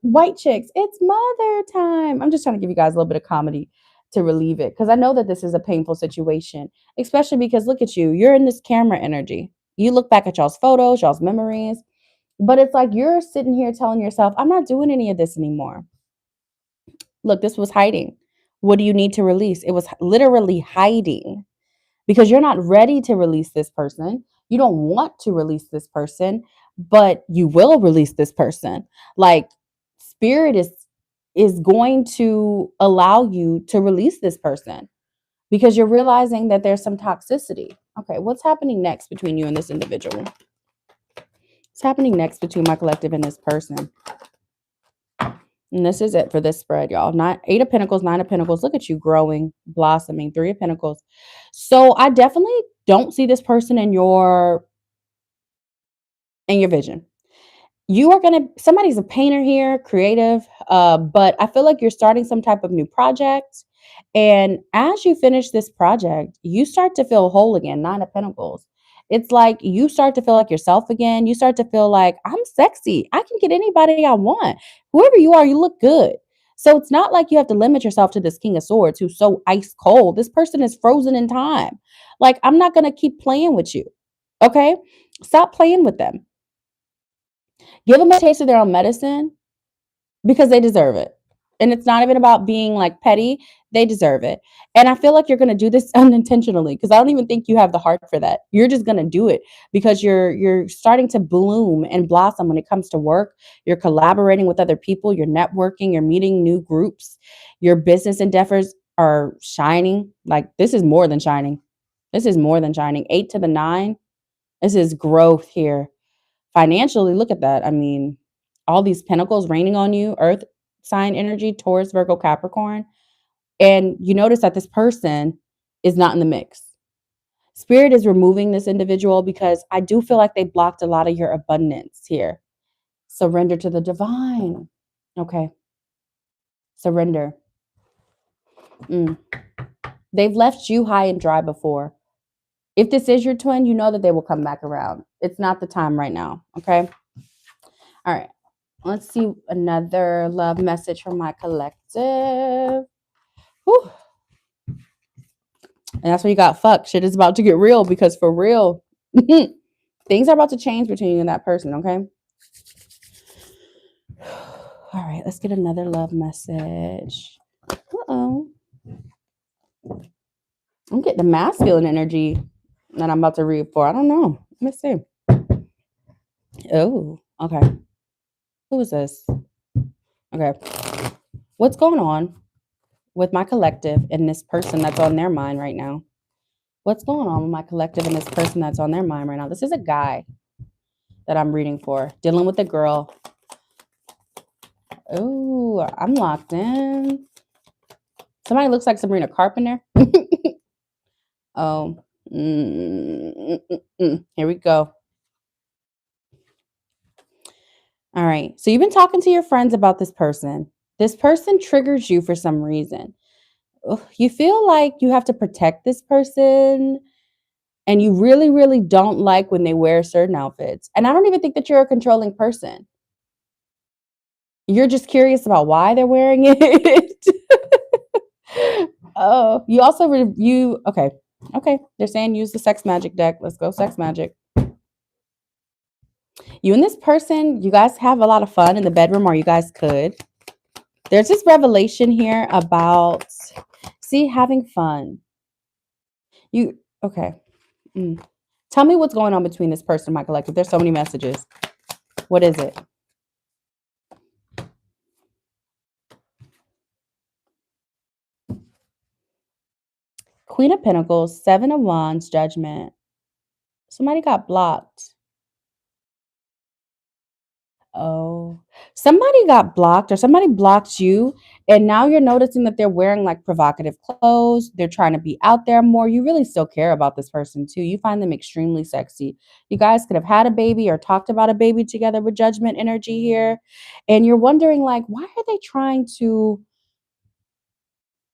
[SPEAKER 1] white chicks. It's mother time. I'm just trying to give you guys a little bit of comedy to relieve it because I know that this is a painful situation, especially because look at you, you're in this camera energy. You look back at y'all's photos, y'all's memories, but it's like you're sitting here telling yourself, I'm not doing any of this anymore. Look, this was hiding. What do you need to release? It was literally hiding because you're not ready to release this person. You don't want to release this person, but you will release this person. Like spirit is going to allow you to release this person because you're realizing that there's some toxicity. Okay, what's happening next between you and this individual? What's happening next between my collective and this person? And this is it for this spread, y'all. Not Eight of Pentacles, Nine of Pentacles. Look at you growing, blossoming. Three of Pentacles. So I definitely don't see this person in your vision. You are gonna somebody's a painter here, creative, but I feel like you're starting some type of new project. And as you finish this project, you start to feel whole again. Nine of Pentacles. It's like you start to feel like yourself again. You start to feel like I'm sexy. I can get anybody I want. Whoever you are, you look good. So it's not like you have to limit yourself to this King of Swords who's so ice cold. This person is frozen in time. Like, I'm not gonna keep playing with you. Okay? Stop playing with them. Give them a taste of their own medicine because they deserve it. And it's not even about being like petty. They deserve it. And I feel like you're going to do this unintentionally because I don't even think you have the heart for that. You're just going to do it because you're starting to bloom and blossom when it comes to work. You're collaborating with other people, you're networking, you're meeting new groups. Your business endeavors are shining. Like this is more than shining. This is more than shining. 8 to the 9. This is growth here. Financially, look at that. I mean, all these pentacles raining on you, earth sign energy, Taurus, Virgo, Capricorn. And you notice that this person is not in the mix. Spirit is removing this individual because I do feel like they blocked a lot of your abundance here. Surrender to the divine. Okay. Surrender. They've left you high and dry before. If this is your twin, you know that they will come back around. It's not the time right now. Okay. All right. Let's see another love message from my collective. Whew. And that's when you got fucked. Shit is about to get real because for real, things are about to change between you and that person, okay? All right, let's get another love message. Uh-oh. I'm getting the masculine energy that I'm about to read for. I don't know. Let me see. Oh, okay. Who is this? Okay. What's going on with my collective and this person that's on their mind right now? What's going on with my collective and this person that's on their mind right now? This is a guy that I'm reading for, dealing with a girl. Oh, I'm locked in. Somebody looks like Sabrina Carpenter. Oh, here we go. All right. So you've been talking to your friends about this person. This person triggers you for some reason. Ugh, you feel like you have to protect this person and you really, really don't like when they wear certain outfits. And I don't even think that you're a controlling person. You're just curious about why they're wearing it. Oh, you also review. Okay. Okay. They're saying use the sex magic deck. Let's go sex magic. You and this person, you guys have a lot of fun in the bedroom, or you guys could. There's this revelation here about, see, having fun. You, okay. Tell me what's going on between this person and my collective. There's so many messages. What is it? Queen of Pentacles, Seven of Wands, Judgment. Somebody got blocked. Oh, somebody got blocked or somebody blocked you, and now you're noticing that they're wearing like provocative clothes. They're trying to be out there more. You really still care about this person too. You find them extremely sexy. You guys could have had a baby or talked about a baby together with judgment energy here. And you're wondering, like, why are they trying to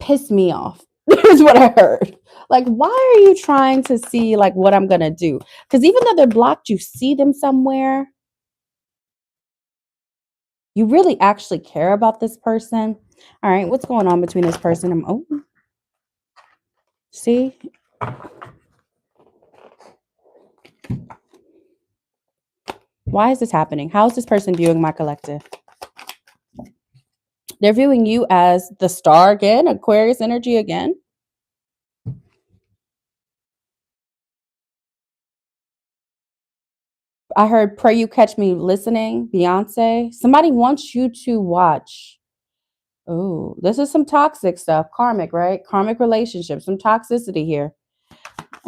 [SPEAKER 1] piss me off? Is what I heard. Like, why are you trying to see like what I'm gonna do? Because even though they're blocked, you see them somewhere. You really actually care about this person. All right, what's going on between this person and oh, see? Why is this happening? How is this person viewing my collective? They're viewing you as the star again, Aquarius energy again. I heard Pray You Catch Me Listening, Beyonce. Somebody wants you to watch. Oh, this is some toxic stuff. Karmic, right? Karmic relationships, some toxicity here.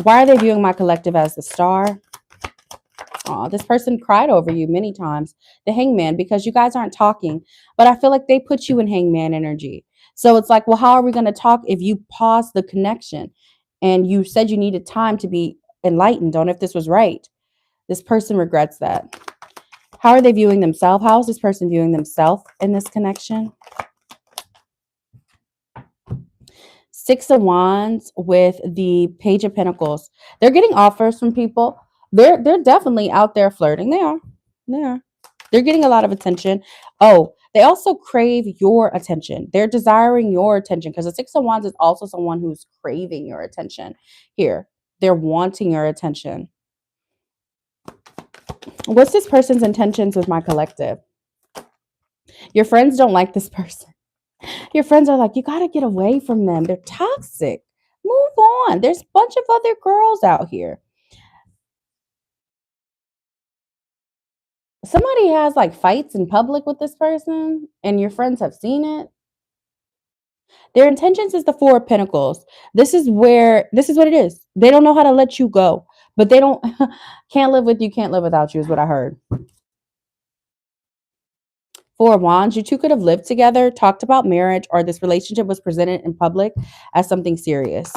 [SPEAKER 1] Why are they viewing my collective as the star? Oh, this person cried over you many times. The hangman, because you guys aren't talking. But I feel like they put you in hangman energy. So it's like, well, how are we going to talk if you pause the connection? And you said you needed time to be enlightened on if this was right. This person regrets that. How are they viewing themselves? How is this person viewing themselves in this connection? Six of Wands with the Page of Pentacles. They're getting offers from people. They're definitely out there flirting. They are. They are. They're getting a lot of attention. Oh, they also crave your attention. They're desiring your attention because the Six of Wands is also someone who's craving your attention. Here, they're wanting your attention. What's this person's intentions with my collective? Your friends don't like this person. Your friends are like, you got to get away from them. They're toxic. Move on. There's a bunch of other girls out here. Somebody has like fights in public with this person, and your friends have seen it. Their intentions is the Four of Pentacles. This is what it is. They don't know how to let you go, but they don't can't live with you, can't live without you, is what I heard. Four of Wands, you two could have lived together, talked about marriage, or this relationship was presented in public as something serious.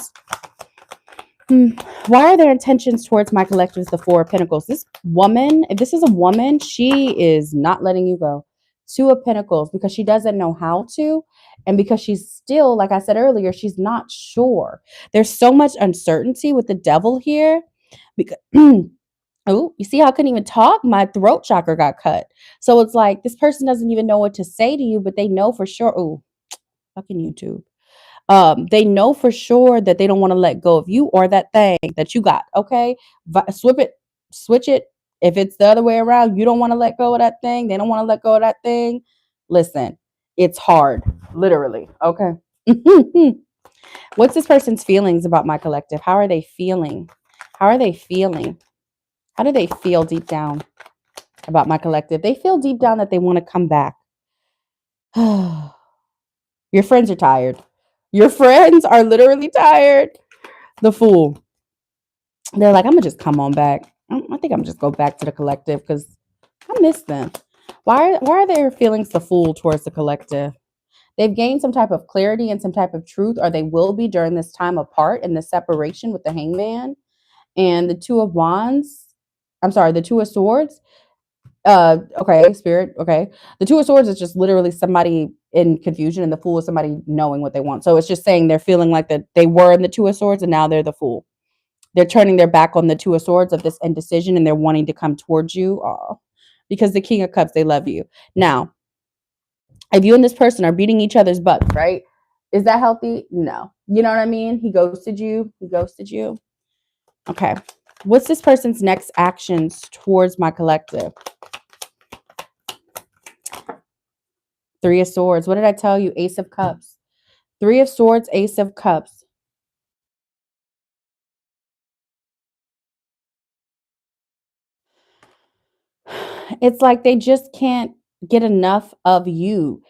[SPEAKER 1] Why are their intentions towards my collective the Four of Pentacles? This woman, if this is a woman, she is not letting you go. Two of Pentacles, because she doesn't know how to, and because she's still, like I said earlier, she's not sure. There's so much uncertainty with the devil here. Because oh, you see how I couldn't even talk? My throat chakra got cut. So it's like this person doesn't even know what to say to you, but they know for sure. Oh, fucking YouTube. They know for sure that they don't want to let go of you or that thing that you got. Okay, switch it. If it's the other way around, you don't want to let go of that thing. They don't want to let go of that thing. Listen, it's hard, literally. Okay. What's this person's feelings about my collective? How are they feeling? How are they feeling? How do they feel deep down about my collective? They feel deep down that they want to come back. Your friends are tired. Your friends are literally tired. The Fool. They're like, I'm gonna just come on back. I think I'm just go back to the collective because I miss them. Why are their feelings the Fool towards the collective? They've gained some type of clarity and some type of truth, or they will be during this time apart in the separation with the Hangman and the Two of Wands. I'm sorry, the Two of Swords. Okay, Spirit. Okay, the Two of Swords is just literally somebody in confusion, and the Fool is somebody knowing what they want. So it's just saying they're feeling like that they were in the Two of Swords and now they're the Fool. They're turning their back on the Two of Swords of this indecision, and they're wanting to come towards you. Because the King of Cups, they love you. Now, if you and this person are beating each other's butts, right? Is that healthy? No. You know what I mean? He ghosted you. He ghosted you. Okay. What's this person's next actions towards my collective? Three of Swords. What did I tell you? Ace of Cups. Three of Swords, Ace of Cups. It's like they just can't get enough of you.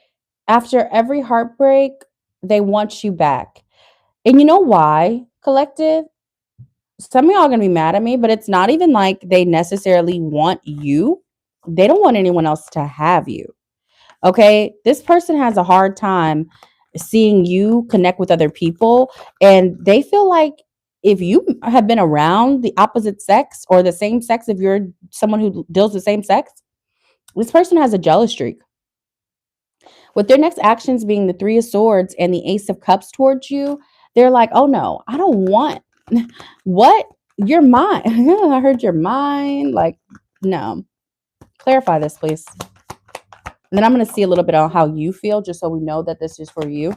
[SPEAKER 1] After every heartbreak, they want you back. And you know why, collective? Some of y'all are going to be mad at me, but it's not even like they necessarily want you. They don't want anyone else to have you. Okay. This person has a hard time seeing you connect with other people. And they feel like if you have been around the opposite sex or the same sex, if you're someone who deals with same sex, this person has a jealous streak. With their next actions being the Three of Swords and the Ace of Cups towards you, they're like, oh no, I don't want what? You're mine. I heard you're mine. Like, no. Clarify this, please. And then I'm going to see a little bit on how you feel, just so we know that this is for you.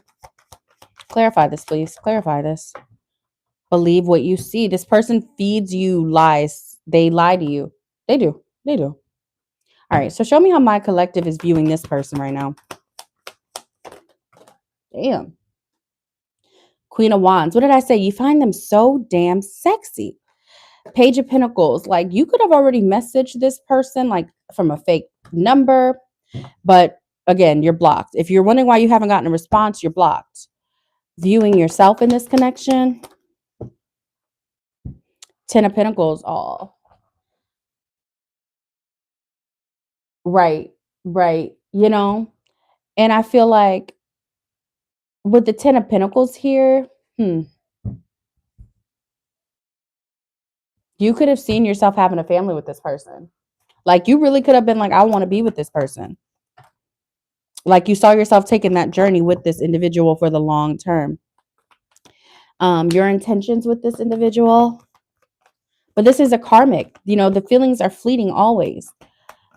[SPEAKER 1] Clarify this, please. Clarify this. Believe what you see. This person feeds you lies. They lie to you. They do. They do. All right. So show me how my collective is viewing this person right now. Damn. Queen of Wands. What did I say? You find them so damn sexy. Page of Pentacles. Like, you could have already messaged this person like from a fake number, but again, you're blocked. If you're wondering why you haven't gotten a response, you're blocked. Viewing yourself in this connection. Ten of Pentacles. All right, right. You know, and I feel like with the Ten of Pentacles here, you could have seen yourself having a family with this person. Like, you really could have been like, I want to be with this person. Like, you saw yourself taking that journey with this individual for the long term. Your intentions with this individual. But this is a karmic. You know, the feelings are fleeting always.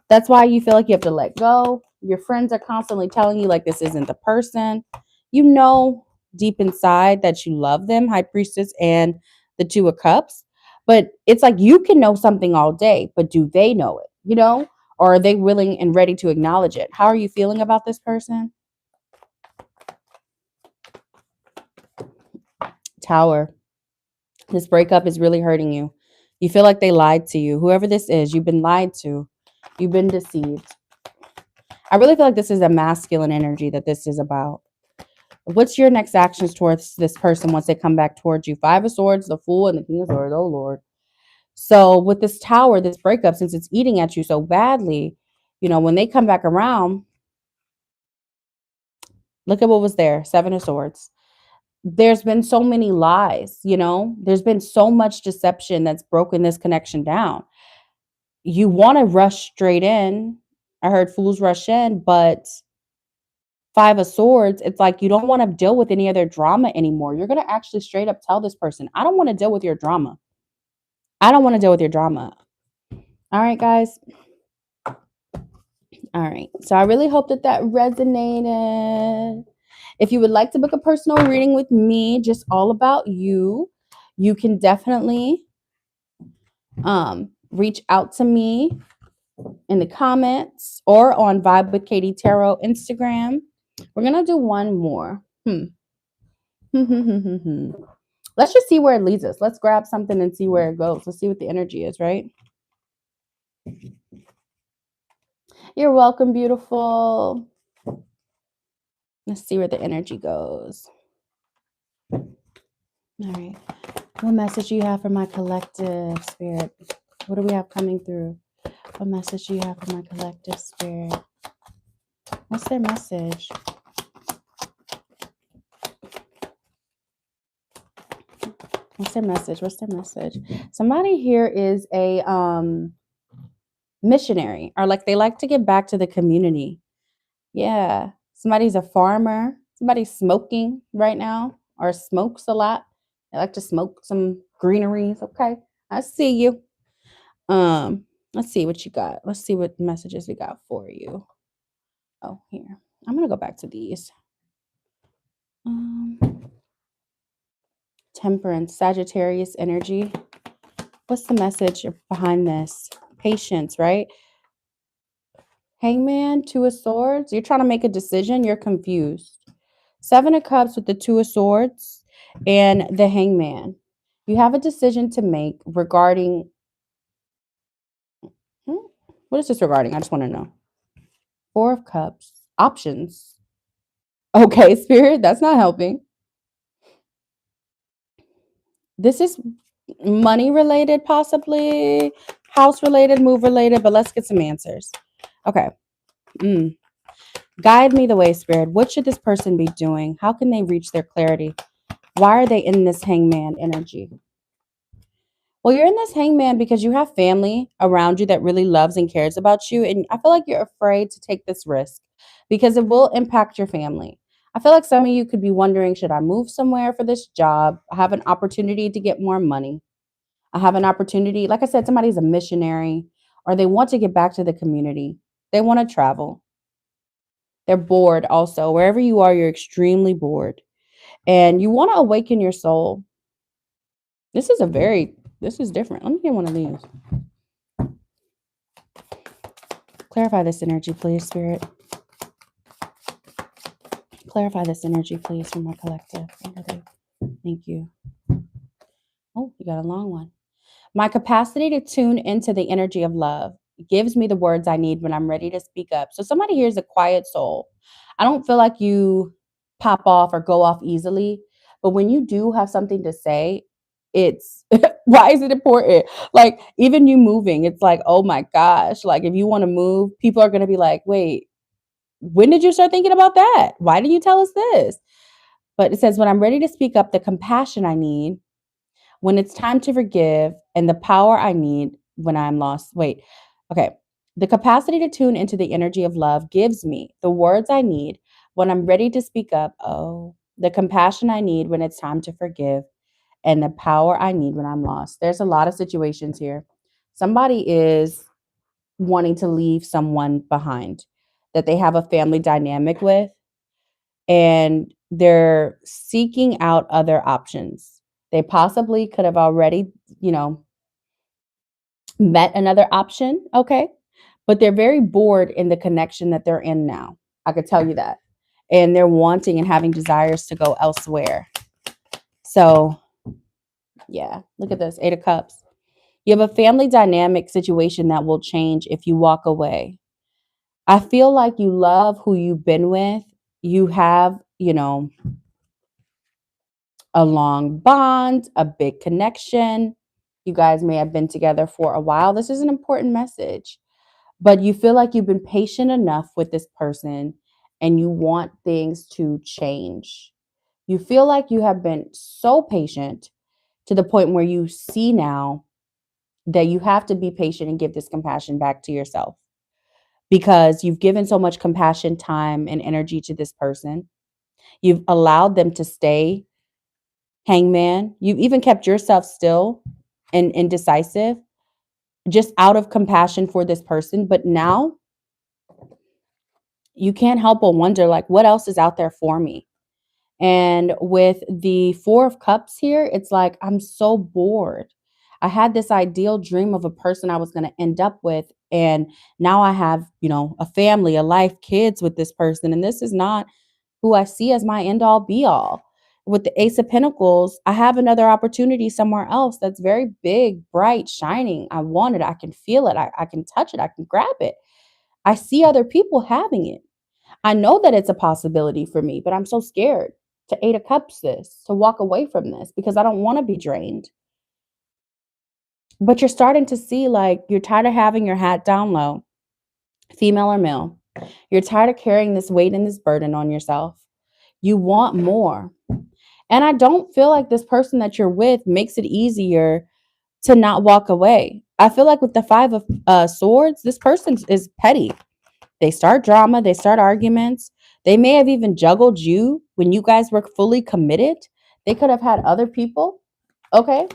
[SPEAKER 1] That's why you feel like you have to let go. Your friends are constantly telling you like this isn't the person. You know deep inside that you love them, High Priestess and the Two of Cups. But it's like you can know something all day, but do they know it? You know? Or are they willing and ready to acknowledge it? How are you feeling about this person? Tower. This breakup is really hurting you. You feel like they lied to you. Whoever this is, you've been lied to. You've been deceived. I really feel like this is a masculine energy that this is about. What's your next actions towards this person once they come back towards you? Five of Swords, the Fool, and the King of Swords. Oh, Lord. So with this tower, this breakup, since it's eating at you so badly, you know, when they come back around, look at what was there. Seven of Swords. There's been so many lies, you know, there's been so much deception that's broken this connection down. You want to rush straight in. I heard fools rush in, but Five of Swords, it's like you don't want to deal with any other drama anymore. You're going to actually straight up tell this person, I don't want to deal with your drama. I don't want to deal with your drama. All right, guys. All right. So I really hope that that resonated. If you would like to book a personal reading with me, just all about you, you can definitely reach out to me in the comments or on Vibe with Katie Tarot Instagram. We're going to do one more. Let's just see where it leads us. Let's grab something and see where it goes. Let's see what the energy is, right? You're welcome, beautiful. Let's see where the energy goes. All right. What message do you have for my collective spirit? What do we have coming through? What message do you have for my collective spirit? What's their message? What's their message? What's their message? Somebody here is a missionary, or like they like to give back to the community. Yeah. Somebody's a farmer. Somebody's smoking right now or smokes a lot. They like to smoke some greeneries. Okay. I see you. Let's see what you got. Let's see what messages we got for you. Oh, here. I'm gonna go back to these. Temperance, Sagittarius energy. What's the message behind this? Patience, right? Hangman, Two of Swords. You're trying to make a decision. You're confused. Seven of Cups with the Two of Swords and the Hangman. You have a decision to make regarding... What is this regarding? I just want to know. Four of Cups. Options. Okay, Spirit, that's not helping. This is money related, possibly. house related, move related, but let's get some answers. Okay. Guide me the way, Spirit. What should this person be doing? How can they reach their clarity? Why are they in this hangman energy? Well, you're in this hangman because you have family around you that really loves and cares about you. And I feel like you're afraid to take this risk because it will impact your family. I feel like some of you could be wondering, should I move somewhere for this job? I have an opportunity to get more money. I have an opportunity. Like I said, somebody's a missionary or they want to get back to the community. They want to travel. They're bored also. Wherever you are, you're extremely bored and you want to awaken your soul. This is different. Let me get one of these. Clarify this energy, please, Spirit. Clarify this energy, please, for my collective. Thank you. Oh, you got a long one. My capacity to tune into the energy of love gives me the words I need when I'm ready to speak up. So somebody here is a quiet soul. I don't feel like you pop off or go off easily, but when you do have something to say, it's why is it important? Like even you moving, it's like, oh my gosh, like if you want to move, people are going to be like, wait, when did you start thinking about that? Why didn't you tell us this? But it says, when I'm ready to speak up, the compassion I need, when it's time to forgive, and the power I need when I'm lost. Wait, okay. The capacity to tune into the energy of love gives me the words I need when I'm ready to speak up. Oh, the compassion I need when it's time to forgive, and the power I need when I'm lost. There's a lot of situations here. Somebody is wanting to leave someone behind that they have a family dynamic with, and they're seeking out other options. They possibly could have already, you know, met another option, okay? But they're very bored in the connection that they're in now. I could tell you that. And they're wanting and having desires to go elsewhere. So, yeah, look at this 8 of Cups. You have a family dynamic situation that will change if you walk away. I feel like you love who you've been with. You have, a long bond, a big connection. You guys may have been together for a while. This is an important message, but you feel like you've been patient enough with this person and you want things to change. You feel like you have been so patient to the point where you see now that you have to be patient and give this compassion back to yourself because you've given so much compassion, time, and energy to this person. You've allowed them to stay hangman. You've even kept yourself still and indecisive just out of compassion for this person. But now you can't help but wonder, like, what else is out there for me? And with the 4 of Cups here, it's like, I'm so bored. I had this ideal dream of a person I was going to end up with. And now I have, a family, a life, kids with this person. And this is not who I see as my end all be all. With the Ace of Pentacles, I have another opportunity somewhere else that's very big, bright, shining. I want it. I can feel it. I can touch it. I can grab it. I see other people having it. I know that it's a possibility for me, but I'm so scared to 8 of Cups this, to walk away from this because I don't want to be drained. But you're starting to see like you're tired of having your hat down low, female or male. You're tired of carrying this weight and this burden on yourself. You want more. And I don't feel like this person that you're with makes it easier to not walk away. I feel like with the 5 of Swords, this person is petty. They start drama, they start arguments. They may have even juggled you when you guys were fully committed. They could have had other people. Okay.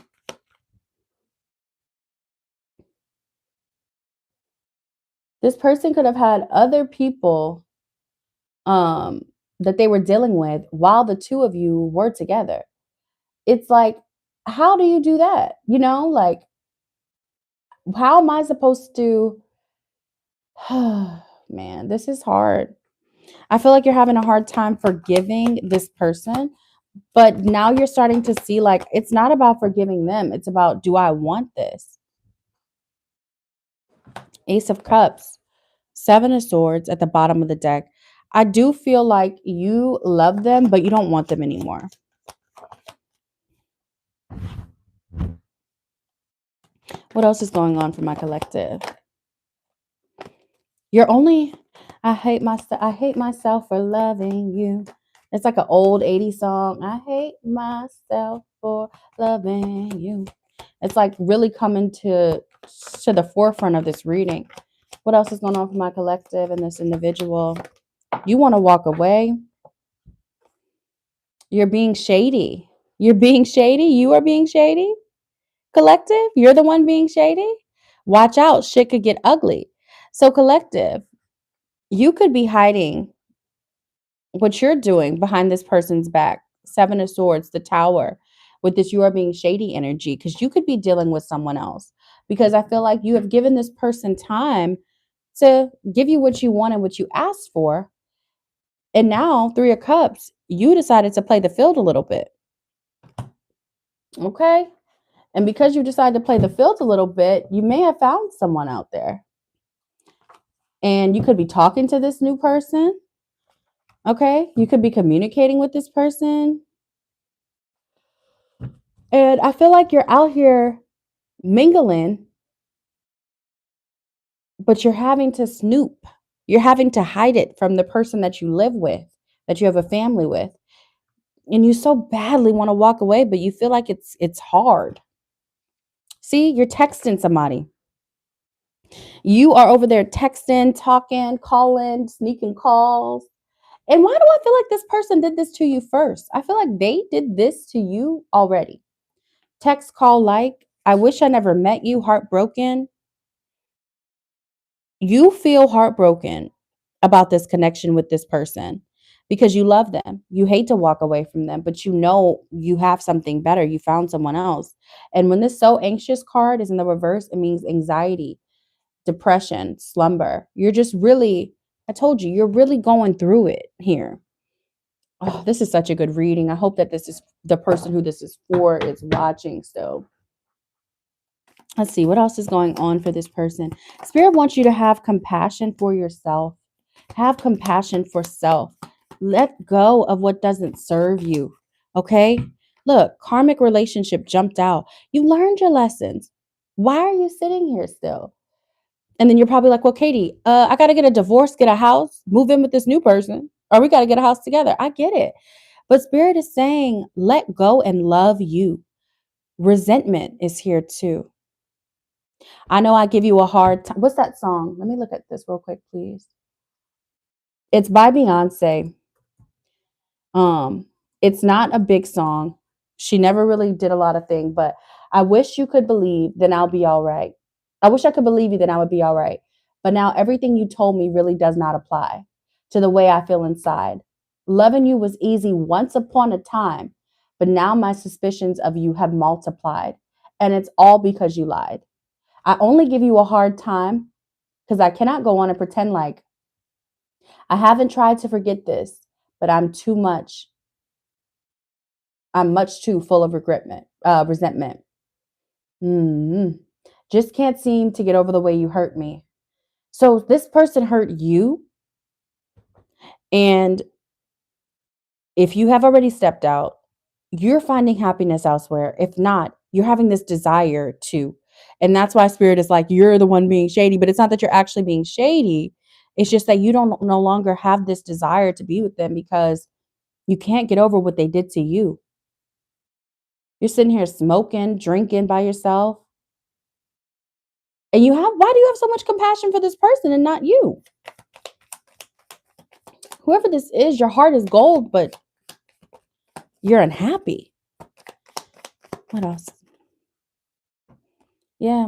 [SPEAKER 1] This person could have had other people um that they were dealing with while the two of you were together. It's like, how do you do that? Like, how am I supposed to man, this is hard. I feel like you're having a hard time forgiving this person, but now you're starting to see like it's not about forgiving them. It's about, do I want this? Ace of Cups, 7 of Swords at the bottom of the deck. I do feel like you love them, but you don't want them anymore. What else is going on for my collective? You're only I hate myself for loving you. It's like an old 80s song. I hate myself for loving you. It's like really coming to the forefront of this reading. What else is going on for my collective and this individual? You want to walk away. You're being shady. You're being shady. You are being shady. Collective, you're the one being shady. Watch out, shit could get ugly. So, collective, you could be hiding what you're doing behind this person's back. Seven of Swords, the Tower, with this you are being shady energy, because you could be dealing with someone else. Because I feel like you have given this person time to give you what you want and what you asked for. And now, Three of Cups, you decided to play the field a little bit. Okay. And because you decided to play the field a little bit, you may have found someone out there. And you could be talking to this new person. Okay. You could be communicating with this person. And I feel like you're out here mingling, but you're having to snoop. You're having to hide it from the person that you live with, that you have a family with. And you so badly want to walk away, but you feel like it's hard. See, you're texting somebody. You are over there texting, talking, calling, sneaking calls. And why do I feel like this person did this to you first? I feel like they did this to you already. Text, call, like, I wish I never met you, heartbroken. You feel heartbroken about this connection with this person because you love them. You hate to walk away from them, but you know you have something better. You found someone else. And when this so anxious card is in the reverse, it means anxiety, depression, slumber. You're just really, I told you, you're really going through it here. Oh, this is such a good reading. I hope that this is the person who this is for is watching still. Let's see what else is going on for this person. Spirit wants you to have compassion for yourself. Have compassion for self. Let go of what doesn't serve you. Okay? Look, karmic relationship jumped out. You learned your lessons. Why are you sitting here still? And then you're probably like, well, Katie, I got to get a divorce, get a house, move in with this new person, or we got to get a house together. I get it. But Spirit is saying, let go and love you. Resentment is here too. I know I give you a hard time. What's that song? Let me look at this real quick, please. It's by Beyonce. Um, it's not a big song. She never really did a lot of things, but I wish you could believe, then I'll be all right. I wish I could believe you, then I would be all right. But now everything you told me really does not apply to the way I feel inside. Loving you was easy once upon a time, but now my suspicions of you have multiplied. And it's all because you lied. I only give you a hard time because I cannot go on and pretend like I haven't tried to forget this, but I'm much too full of resentment. Mm-hmm. Just can't seem to get over the way you hurt me. So this person hurt you, and if you have already stepped out, you're finding happiness elsewhere. If not, you're having this desire to. And that's why Spirit is like, you're the one being shady, but it's not that you're actually being shady. It's just that you don't no longer have this desire to be with them because you can't get over what they did to you. You're sitting here smoking, drinking by yourself. And why do you have so much compassion for this person and not you? Whoever this is, your heart is gold, but you're unhappy. What else? Yeah.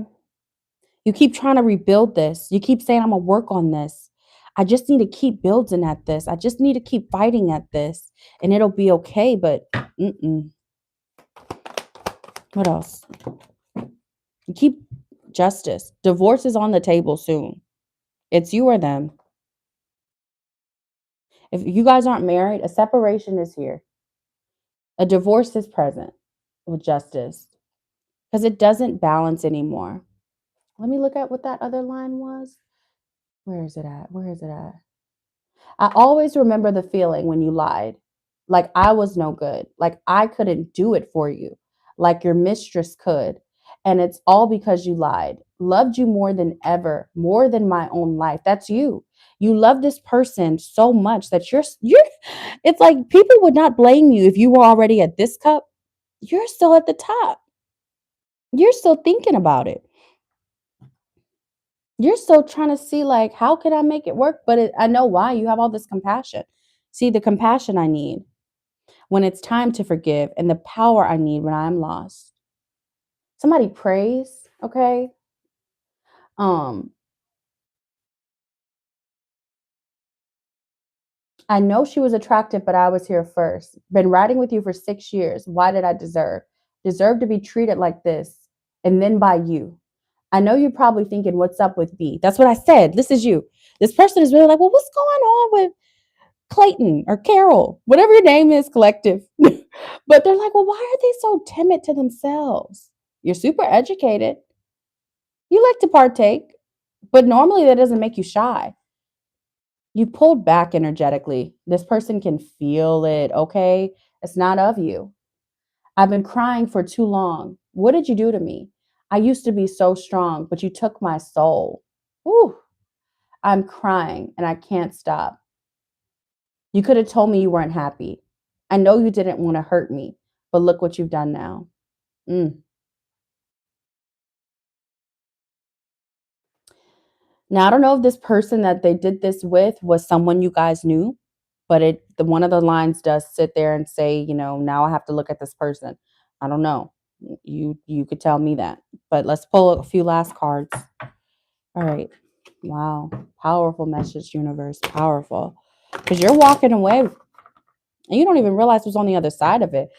[SPEAKER 1] You keep trying to rebuild this. You keep saying, I'm going to work on this. I just need to keep building at this. I just need to keep fighting at this and it'll be okay. But what else? You keep justice. Divorce is on the table soon. It's you or them. If you guys aren't married, a separation is here. A divorce is present with justice because it doesn't balance anymore. Let me look at what that other line was. Where is it at? Where is it at? I always remember the feeling when you lied. Like I was no good. Like I couldn't do it for you. Like your mistress could. And it's all because you lied. Loved you more than ever, more than my own life. That's you. You love this person so much that you're it's like people would not blame you if you were already at this cup. You're still at the top. You're still thinking about it. You're still trying to see, like, how can I make it work? But I know why. You have all this compassion. See, the compassion I need when it's time to forgive, and the power I need when I'm lost. Somebody prays, okay? Um, I know she was attractive, but I was here first. Been riding with you for 6 years. Why did I deserve to be treated like this? And then by you. I know you're probably thinking, what's up with me? That's what I said. This is you. This person is really like, well, what's going on with Clayton or Carol, whatever your name is, collective. But they're like, well, why are they so timid to themselves? You're super educated. You like to partake, but normally that doesn't make you shy. You pulled back energetically. This person can feel it, okay? It's not of you. I've been crying for too long. What did you do to me? I used to be so strong, but you took my soul. Ooh, I'm crying and I can't stop. You could have told me you weren't happy. I know you didn't want to hurt me, but look what you've done now. Mm. Now, I don't know if this person that they did this with was someone you guys knew, but the one of the lines does sit there and say, now I have to look at this person. I don't know. You could tell me that. But let's pull a few last cards. All right. Wow. Powerful message, universe. Powerful. Because you're walking away and you don't even realize what's on the other side of it.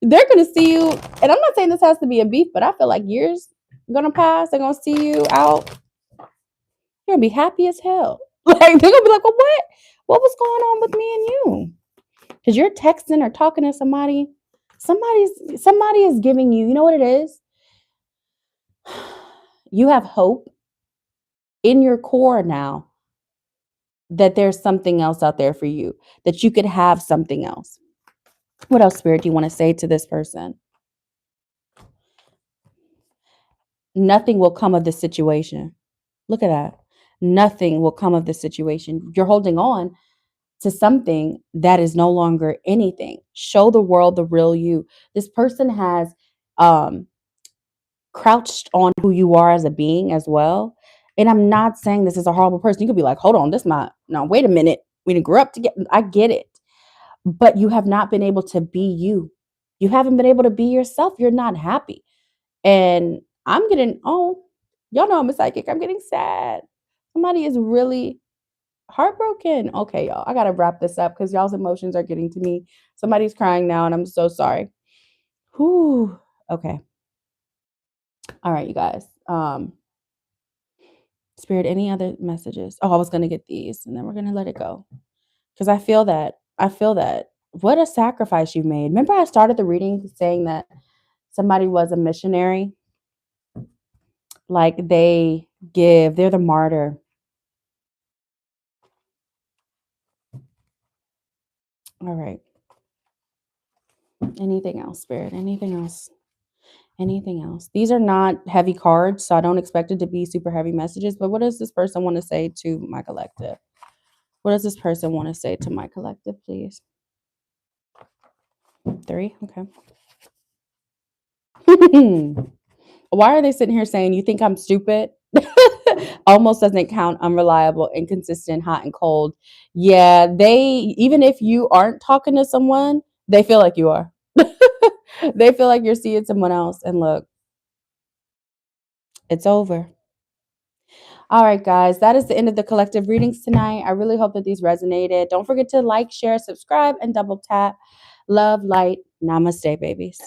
[SPEAKER 1] They're going to see you. And I'm not saying this has to be a beef, but I feel like years going to pass. They're going to see you out. You're going to be happy as hell. Like, they're going to be like, well, what? What was going on with me and you? Because you're texting or talking to somebody. Somebody is giving you, you know what it is? You have hope in your core now that there's something else out there for you, that you could have something else. What else, Spirit, do you want to say to this person? Nothing will come of this situation. Look at that. Nothing will come of this situation. You're holding on to something that is no longer anything. Show the world the real you. This person has crouched on who you are as a being as well. And I'm not saying this is a horrible person. You could be like, hold on, wait a minute. We didn't grow up together. I get it. But you have not been able to be you. You haven't been able to be yourself. You're not happy. And y'all know I'm a psychic. I'm getting sad. Somebody is really heartbroken. Okay, y'all, I got to wrap this up because y'all's emotions are getting to me. Somebody's crying now and I'm so sorry. Whew. Okay. All right, you guys. Spirit, any other messages? Oh, I was going to get these and then we're going to let it go. Because I feel that. What a sacrifice you made. Remember I started the reading saying that somebody was a missionary? Like they're the martyr. All right. Anything else, Spirit? Anything else? Anything else? These are not heavy cards, so I don't expect it to be super heavy messages. But what does this person want to say to my collective? What does this person want to say to my collective, please? 3? Okay. Why are they sitting here saying, you think I'm stupid? Almost doesn't count, unreliable, inconsistent, hot and cold. Yeah, even if you aren't talking to someone, they feel like you are. They feel like you're seeing someone else. And look, it's over. All right, guys, that is the end of the collective readings tonight. I really hope that these resonated. Don't forget to like, share, subscribe, and double tap. Love, light, namaste, babies.